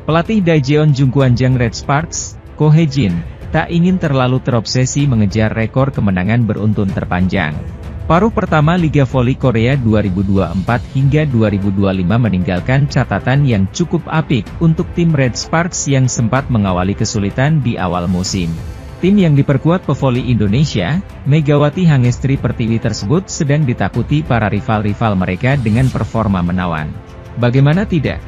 Pelatih Daejeon Jungkwanjang Red Sparks, Ko Hye-jin, tak ingin terlalu terobsesi mengejar rekor kemenangan beruntun terpanjang. Paruh pertama Liga Voli Korea 2024 hingga 2025 meninggalkan catatan yang cukup apik untuk tim Red Sparks yang sempat mengawali kesulitan di awal musim. Tim yang diperkuat pevoli Indonesia, Megawati Hangestri Pertiwi tersebut sedang ditakuti para rival-rival mereka dengan performa menawan. Bagaimana tidak?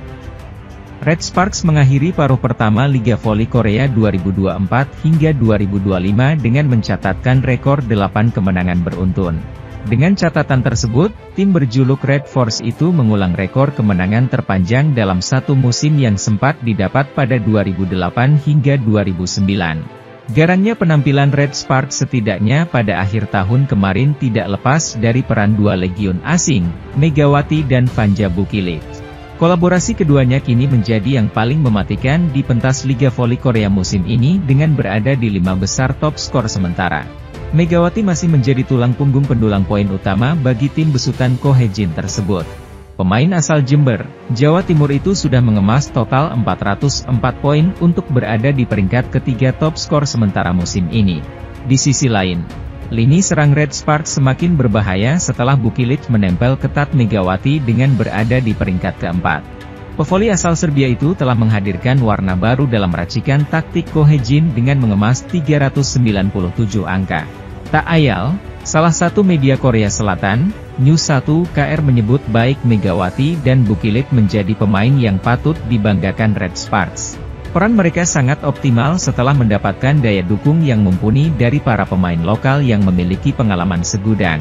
Red Sparks mengakhiri paruh pertama Liga Voli Korea 2024 hingga 2025 dengan mencatatkan rekor 8 kemenangan beruntun. Dengan catatan tersebut, tim berjuluk Red Force itu mengulang rekor kemenangan terpanjang dalam satu musim yang sempat didapat pada 2008 hingga 2009. Garangnya penampilan Red Sparks setidaknya pada akhir tahun kemarin tidak lepas dari peran dua legiun asing, Megawati dan Vanja Bukilit. Kolaborasi keduanya kini menjadi yang paling mematikan di pentas Liga Voli Korea musim ini dengan berada di 5 besar top skor sementara. Megawati masih menjadi tulang punggung pendulang poin utama bagi tim besutan Ko Hye-jin tersebut. Pemain asal Jember, Jawa Timur itu sudah mengemas total 404 poin untuk berada di peringkat ketiga top skor sementara musim ini. Di sisi lain, lini serang Red Sparks semakin berbahaya setelah Bukilit menempel ketat Megawati dengan berada di peringkat keempat. Pevoli asal Serbia itu telah menghadirkan warna baru dalam racikan taktik Ko Hye-jin dengan mengemas 397 angka. Tak ayal, salah satu media Korea Selatan, News 1 KR menyebut baik Megawati dan Bukilit menjadi pemain yang patut dibanggakan Red Sparks. Peran mereka sangat optimal setelah mendapatkan daya dukung yang mumpuni dari para pemain lokal yang memiliki pengalaman segudang.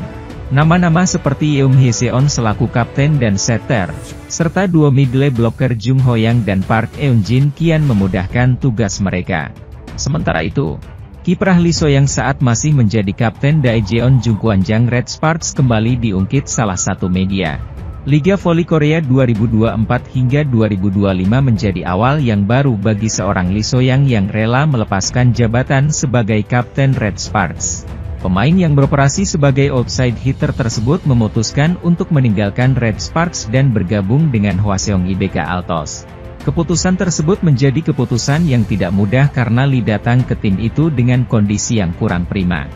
Nama-nama seperti Eum Hye-seon selaku kapten dan setter, serta duo middle blocker Jung Ho-yang dan Park Eun-jin kian memudahkan tugas mereka. Sementara itu, kiprah Lee So-yang saat masih menjadi kapten Daejeon Jungkwanjang Red Sparks kembali diungkit salah satu media. Liga Voli Korea 2024 hingga 2025 menjadi awal yang baru bagi seorang Lee So-yang yang rela melepaskan jabatan sebagai kapten Red Sparks. Pemain yang beroperasi sebagai outside hitter tersebut memutuskan untuk meninggalkan Red Sparks dan bergabung dengan Hwaseong IBK Altos. Keputusan tersebut menjadi keputusan yang tidak mudah karena Lee datang ke tim itu dengan kondisi yang kurang prima.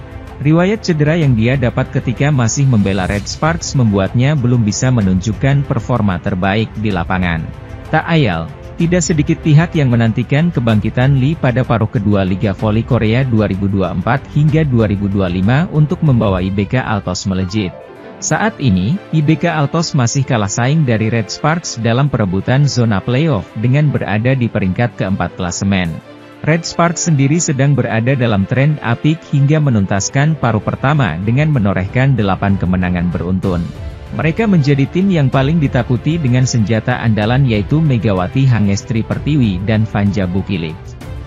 Riwayat cedera yang dia dapat ketika masih membela Red Sparks membuatnya belum bisa menunjukkan performa terbaik di lapangan. Tak ayal, tidak sedikit pihak yang menantikan kebangkitan Lee pada paruh kedua Liga Voli Korea 2024 hingga 2025 untuk membawa IBK Altos melejit. Saat ini, IBK Altos masih kalah saing dari Red Sparks dalam perebutan zona playoff dengan berada di peringkat keempat klasemen. Red Sparks sendiri sedang berada dalam tren apik hingga menuntaskan paruh pertama dengan menorehkan 8 kemenangan beruntun. Mereka menjadi tim yang paling ditakuti dengan senjata andalan yaitu Megawati Hangestri Pertiwi dan Vanja Bukilit.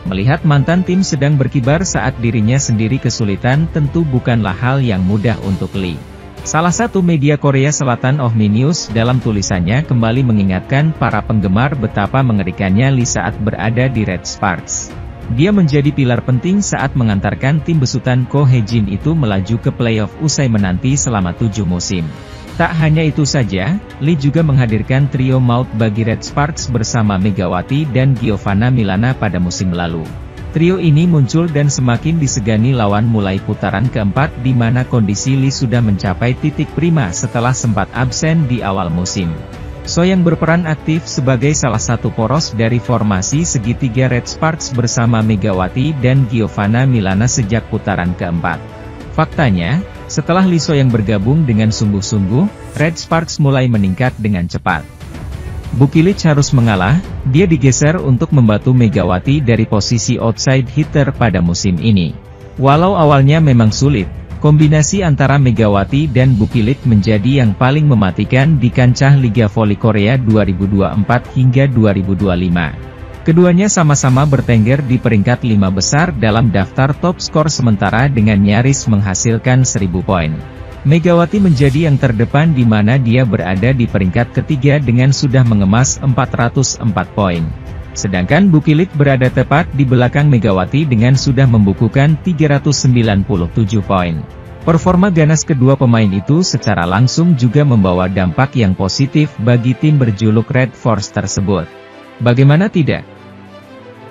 Melihat mantan tim sedang berkibar saat dirinya sendiri kesulitan tentu bukanlah hal yang mudah untuk Lee. Salah satu media Korea Selatan Ohmi News dalam tulisannya kembali mengingatkan para penggemar betapa mengerikannya Lee saat berada di Red Sparks. Dia menjadi pilar penting saat mengantarkan tim besutan Ko Hye-jin itu melaju ke playoff usai menanti selama 7 musim. Tak hanya itu saja, Lee juga menghadirkan trio maut bagi Red Sparks bersama Megawati dan Giovanna Milana pada musim lalu. Trio ini muncul dan semakin disegani lawan mulai putaran keempat di mana kondisi Lee sudah mencapai titik prima setelah sempat absen di awal musim. So-yang berperan aktif sebagai salah satu poros dari formasi segitiga Red Sparks bersama Megawati dan Giovanna Milana sejak putaran keempat. Faktanya, setelah Lee So-yang bergabung dengan sungguh-sungguh, Red Sparks mulai meningkat dengan cepat. Bukilit harus mengalah, dia digeser untuk membantu Megawati dari posisi outside hitter pada musim ini. Walau awalnya memang sulit, kombinasi antara Megawati dan Bukilit menjadi yang paling mematikan di kancah Liga Voli Korea 2024 hingga 2025. Keduanya sama-sama bertengger di peringkat 5 besar dalam daftar top skor sementara dengan nyaris menghasilkan 1000 poin. Megawati menjadi yang terdepan di mana dia berada di peringkat ketiga dengan sudah mengemas 404 poin. Sedangkan Bukilit berada tepat di belakang Megawati dengan sudah membukukan 397 poin. Performa ganas kedua pemain itu secara langsung juga membawa dampak yang positif bagi tim berjuluk Red Force tersebut. Bagaimana tidak?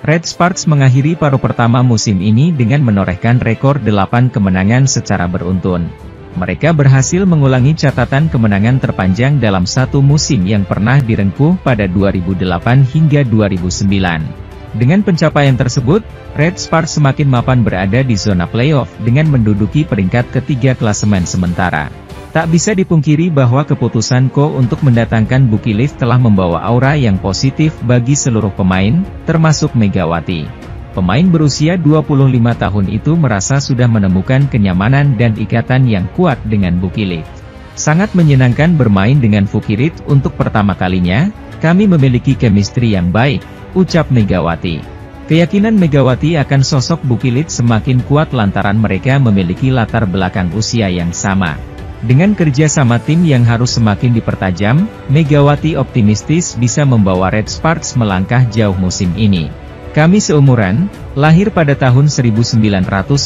Red Sparks mengakhiri paruh pertama musim ini dengan menorehkan rekor 8 kemenangan secara beruntun. Mereka berhasil mengulangi catatan kemenangan terpanjang dalam satu musim yang pernah direngkuh pada 2008 hingga 2009. Dengan pencapaian tersebut, Red Sparks semakin mapan berada di zona playoff dengan menduduki peringkat ketiga klasemen sementara. Tak bisa dipungkiri bahwa keputusan Ko untuk mendatangkan Buki Leaf telah membawa aura yang positif bagi seluruh pemain, termasuk Megawati. Pemain berusia 25 tahun itu merasa sudah menemukan kenyamanan dan ikatan yang kuat dengan Buki Leaf. Sangat menyenangkan bermain dengan Fukirit untuk pertama kalinya, kami memiliki chemistry yang baik, ucap Megawati. Keyakinan Megawati akan sosok Buki Leaf semakin kuat lantaran mereka memiliki latar belakang usia yang sama. Dengan kerja sama tim yang harus semakin dipertajam, Megawati optimistis bisa membawa Red Sparks melangkah jauh musim ini. Kami seumuran, lahir pada tahun 1999,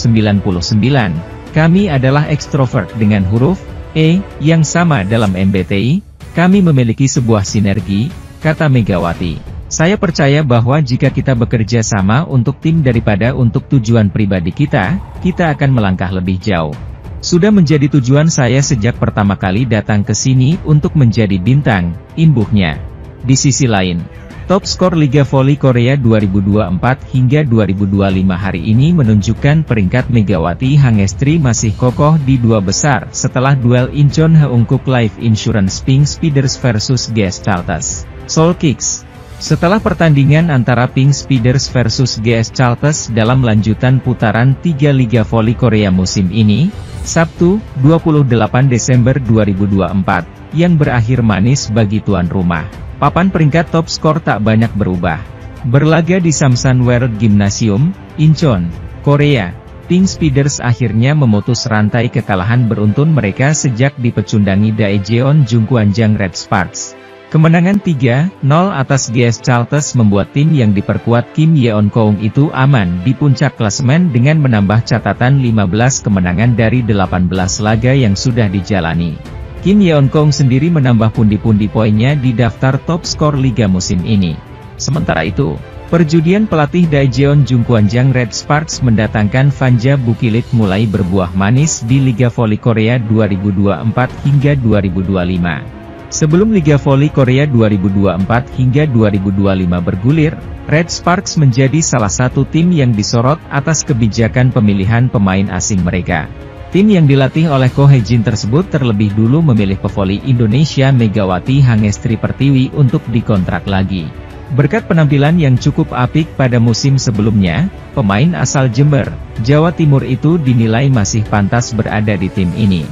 kami adalah ekstrovert dengan huruf E yang sama dalam MBTI, kami memiliki sebuah sinergi, kata Megawati. Saya percaya bahwa jika kita bekerja sama untuk tim daripada untuk tujuan pribadi kita akan melangkah lebih jauh. Sudah menjadi tujuan saya sejak pertama kali datang ke sini untuk menjadi bintang, imbuhnya. Di sisi lain, top skor Liga Voli Korea 2024 hingga 2025 hari ini menunjukkan peringkat Megawati Hangestri masih kokoh di dua besar setelah duel Incheon Haeungkook Life Insurance Pink Speeders versus GS Chalters, Seoul Kicks. Setelah pertandingan antara Pink Speeders versus GS Chalters dalam lanjutan putaran 3 Liga Voli Korea musim ini, Sabtu, 28 Desember 2024, yang berakhir manis bagi tuan rumah, papan peringkat top skor tak banyak berubah. Berlaga di Samsan World Gymnasium, Incheon, Korea, Pink Speeders akhirnya memutus rantai kekalahan beruntun mereka sejak dipecundangi Daejeon Jungkwanjang Red Sparks. Kemenangan 3-0 atas GS Chalters membuat tim yang diperkuat Kim Yeon-keung itu aman di puncak klasemen dengan menambah catatan 15 kemenangan dari 18 laga yang sudah dijalani. Kim Yeon-keung sendiri menambah pundi-pundi poinnya di daftar top skor liga musim ini. Sementara itu, perjudian pelatih Daejeon Jungkwanjang Red Sparks mendatangkan Fanja Bukilit mulai berbuah manis di Liga Voli Korea 2024 hingga 2025. Sebelum Liga Voli Korea 2024 hingga 2025 bergulir, Red Sparks menjadi salah satu tim yang disorot atas kebijakan pemilihan pemain asing mereka. Tim yang dilatih oleh Ko Hae-jin tersebut terlebih dulu memilih pevoli Indonesia Megawati Hangestri Pertiwi untuk dikontrak lagi. Berkat penampilan yang cukup apik pada musim sebelumnya, pemain asal Jember, Jawa Timur itu dinilai masih pantas berada di tim ini.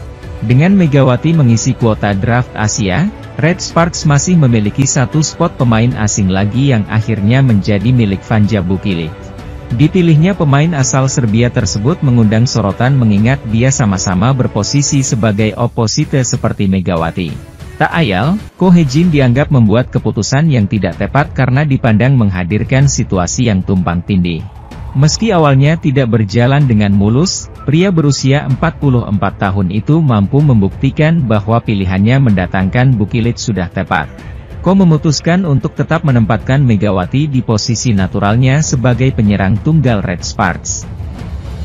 Dengan Megawati mengisi kuota draft Asia, Red Sparks masih memiliki satu spot pemain asing lagi yang akhirnya menjadi milik Fanja Bukilit. Dipilihnya pemain asal Serbia tersebut mengundang sorotan mengingat dia sama-sama berposisi sebagai oposite seperti Megawati. Tak ayal, Ko Hae-jin dianggap membuat keputusan yang tidak tepat karena dipandang menghadirkan situasi yang tumpang tindih. Meski awalnya tidak berjalan dengan mulus, pria berusia 44 tahun itu mampu membuktikan bahwa pilihannya mendatangkan Bukilit sudah tepat. Ko memutuskan untuk tetap menempatkan Megawati di posisi naturalnya sebagai penyerang tunggal Red Sparks.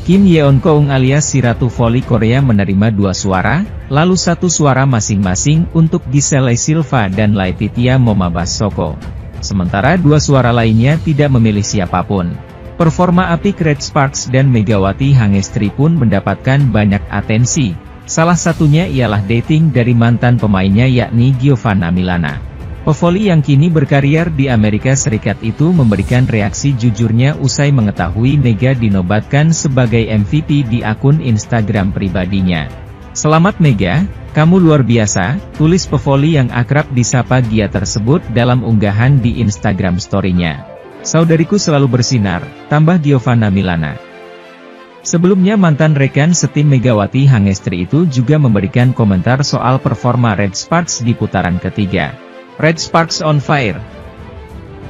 Kim Yeon-keung alias si Ratu Voli Korea menerima 2 suara, lalu 1 suara masing-masing untuk Giselle Silva dan Laetitia Momabas-Soko. Sementara 2 suara lainnya tidak memilih siapapun. Performa apik Red Sparks dan Megawati Hangestri pun mendapatkan banyak atensi, salah satunya ialah dating dari mantan pemainnya yakni Giovanna Milana. Pevoli yang kini berkarier di Amerika Serikat itu memberikan reaksi jujurnya usai mengetahui Mega dinobatkan sebagai MVP di akun Instagram pribadinya. "Selamat Mega, kamu luar biasa," tulis pevoli yang akrab disapa Gia tersebut dalam unggahan di Instagram story-nya. "Saudariku selalu bersinar," tambah Giovanna Milana. Sebelumnya mantan rekan setim Megawati Hangestri itu juga memberikan komentar soal performa Red Sparks di putaran ketiga. "Red Sparks on fire.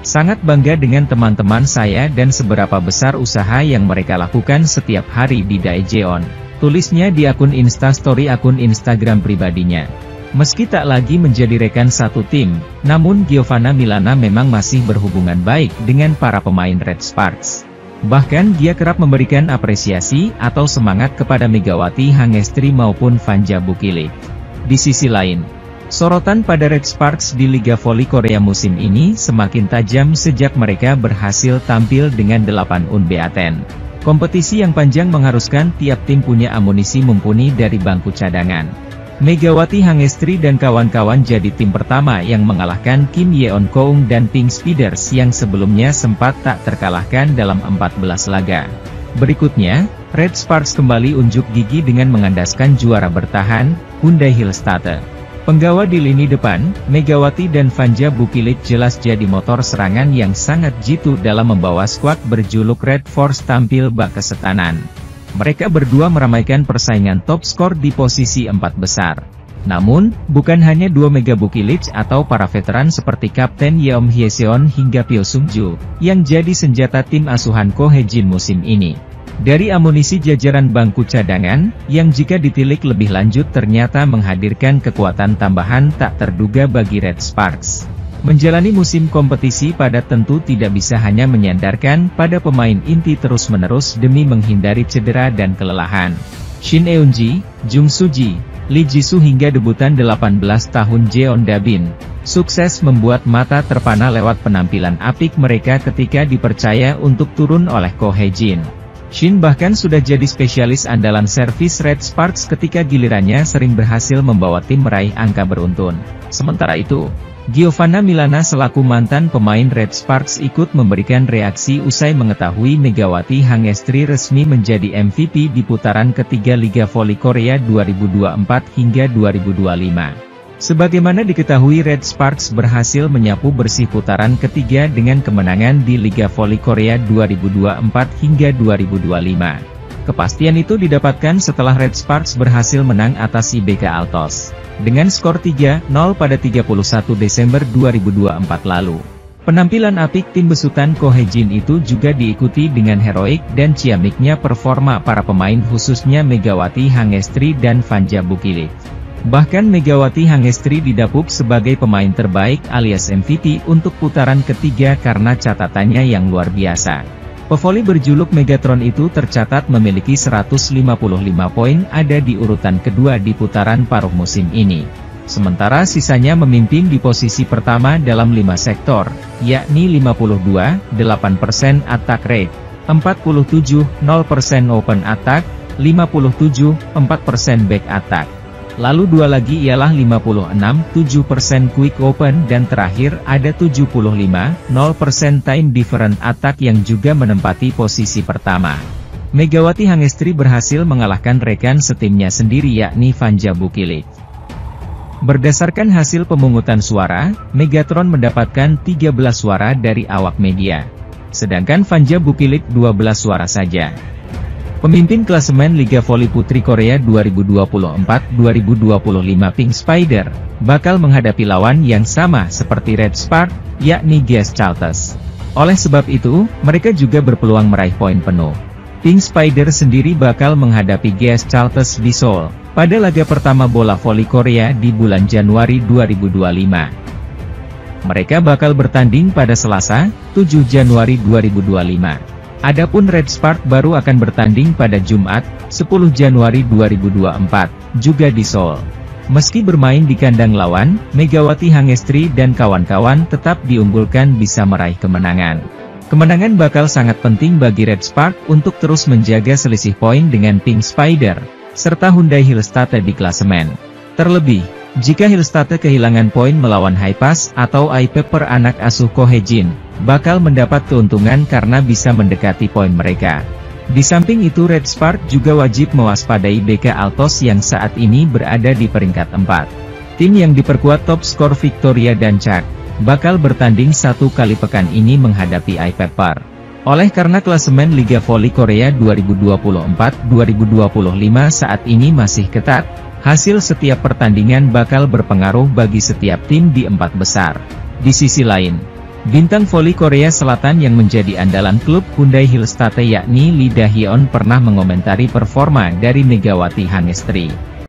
Sangat bangga dengan teman-teman saya dan seberapa besar usaha yang mereka lakukan setiap hari di Daejeon," tulisnya di akun Instastory akun Instagram pribadinya. Meski tak lagi menjadi rekan satu tim, namun Giovanna Milana memang masih berhubungan baik dengan para pemain Red Sparks. Bahkan dia kerap memberikan apresiasi atau semangat kepada Megawati Hangestri maupun Vanja Bukilic. Di sisi lain, sorotan pada Red Sparks di Liga Voli Korea musim ini semakin tajam sejak mereka berhasil tampil dengan 8 unbeaten. Kompetisi yang panjang mengharuskan tiap tim punya amunisi mumpuni dari bangku cadangan. Megawati Hangestri dan kawan-kawan jadi tim pertama yang mengalahkan Kim Yeon Koung dan Pink Speeders yang sebelumnya sempat tak terkalahkan dalam 14 laga. Berikutnya, Red Sparks kembali unjuk gigi dengan mengandaskan juara bertahan, Hyundai Hillstatte. Penggawa di lini depan, Megawati dan Vanja Bukilic jelas jadi motor serangan yang sangat jitu dalam membawa skuad berjuluk Red Force tampil bak kesetanan. Mereka berdua meramaikan persaingan top skor di posisi 4 besar. Namun, bukan hanya dua Mega Bukilic atau para veteran seperti Kapten Yeom Hyeseon hingga Pyo Sung-ju, yang jadi senjata tim asuhan Ko Hae-jin musim ini. Dari amunisi jajaran bangku cadangan, yang jika ditilik lebih lanjut ternyata menghadirkan kekuatan tambahan tak terduga bagi Red Sparks. Menjalani musim kompetisi padat tentu tidak bisa hanya menyandarkan pada pemain inti terus-menerus demi menghindari cedera dan kelelahan. Shin Eun-ji, Jung Soo-ji, Lee Ji-soo hingga debutan 18 tahun Jeon Da-bin, sukses membuat mata terpana lewat penampilan apik mereka ketika dipercaya untuk turun oleh Ko Hae-jin. Shin bahkan sudah jadi spesialis andalan servis Red Sparks ketika gilirannya sering berhasil membawa tim meraih angka beruntun. Sementara itu, Giovanna Milana selaku mantan pemain Red Sparks ikut memberikan reaksi usai mengetahui Megawati Hangestri resmi menjadi MVP di putaran ketiga Liga Voli Korea 2024 hingga 2025. Sebagaimana diketahui Red Sparks berhasil menyapu bersih putaran ketiga dengan kemenangan di Liga Voli Korea 2024 hingga 2025. Kepastian itu didapatkan setelah Red Sparks berhasil menang atas IBK Altos dengan skor 3-0 pada 31 Desember 2024 lalu. Penampilan apik tim besutan Ko Hae-jin itu juga diikuti dengan heroik dan ciamiknya performa para pemain khususnya Megawati Hangestri dan Vanja Bukilic. Bahkan Megawati Hangestri didapuk sebagai pemain terbaik alias MVP untuk putaran ketiga karena catatannya yang luar biasa. Pevoli berjuluk Megatron itu tercatat memiliki 155 poin, ada di urutan kedua di putaran paruh musim ini. Sementara sisanya memimpin di posisi pertama dalam 5 sektor, yakni 52,8% attack rate, 47,0% open attack, 57,4% back attack. Lalu dua lagi ialah 56,7% quick open dan terakhir ada 75,0% time different attack yang juga menempati posisi pertama. Megawati Hangestri berhasil mengalahkan rekan setimnya sendiri yakni Vanja Bukilic. Berdasarkan hasil pemungutan suara, Megatron mendapatkan 13 suara dari awak media. Sedangkan Vanja Bukilic 12 suara saja. Pemimpin klasemen Liga Voli Putri Korea 2024-2025 Pink Spider, bakal menghadapi lawan yang sama seperti Red Spark, yakni GS Chalters. Oleh sebab itu, mereka juga berpeluang meraih poin penuh. Pink Spider sendiri bakal menghadapi GS Chalters di Seoul, pada laga pertama bola voli Korea di bulan Januari 2025. Mereka bakal bertanding pada Selasa, 7 Januari 2025. Adapun Red Spark baru akan bertanding pada Jumat, 10 Januari 2024, juga di Seoul. Meski bermain di kandang lawan, Megawati Hangestri dan kawan-kawan tetap diunggulkan bisa meraih kemenangan. Kemenangan bakal sangat penting bagi Red Spark untuk terus menjaga selisih poin dengan Pink Spider, serta Hyundai Hillstatte di klasemen. Terlebih, jika Hillstatte kehilangan poin melawan Haipas atau Aipepper anak asuh Ko Hae-jin, bakal mendapat keuntungan karena bisa mendekati poin mereka. Di samping itu Red Spark juga wajib mewaspadai BK Altos yang saat ini berada di peringkat 4. Tim yang diperkuat top skor Victoria dan Chak, bakal bertanding satu kali pekan ini menghadapi Aipepper. Oleh karena klasemen Liga Voli Korea 2024-2025 saat ini masih ketat, hasil setiap pertandingan bakal berpengaruh bagi setiap tim di 4 besar. Di sisi lain, bintang voli Korea Selatan yang menjadi andalan klub Hyundai Hillstatte yakni Lee Da-hyun pernah mengomentari performa dari Megawati Hangestri.